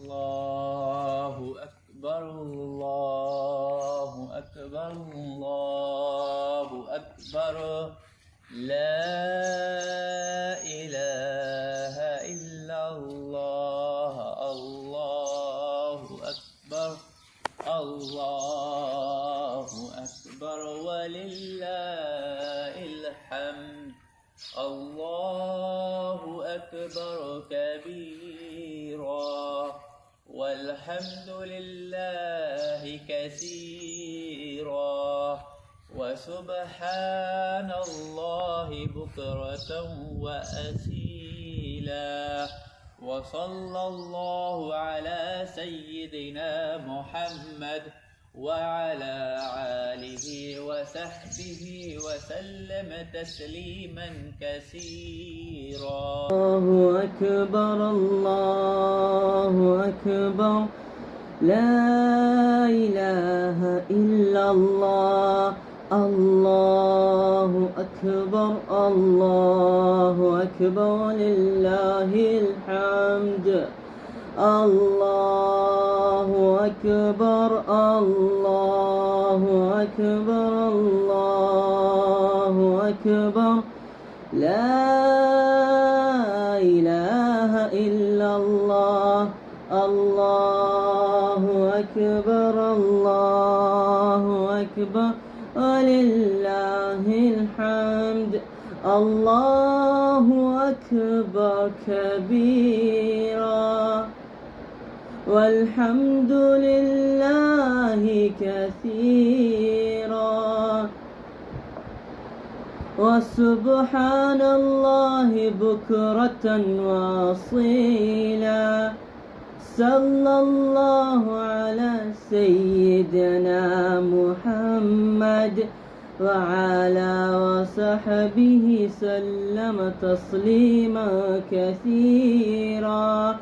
الله أكبر الله أكبر الله أكبر لا إله إلا الله الله أكبر الله أكبر ولله الحمد الله أكبر كبيرا والحمد لله كثيرا وسبحان الله بكرة وأصيلا وصلى الله على سيدنا محمد وعلى آله وصحبه وسلم تسليما كثيرا. الله أكبر الله أكبر لا إله إلا الله الله أكبر الله أكبر ولله الحمد الله أكبر الله أكبر الله أكبر لا إله إلا الله الله أكبر الله أكبر ولله الحمد الله أكبر كبيرا والحمد لله كثيرا وسبحان الله بكرة وأصيلا صلى الله على سيدنا محمد وعلى وصحبه سلم تسليما كثيرا.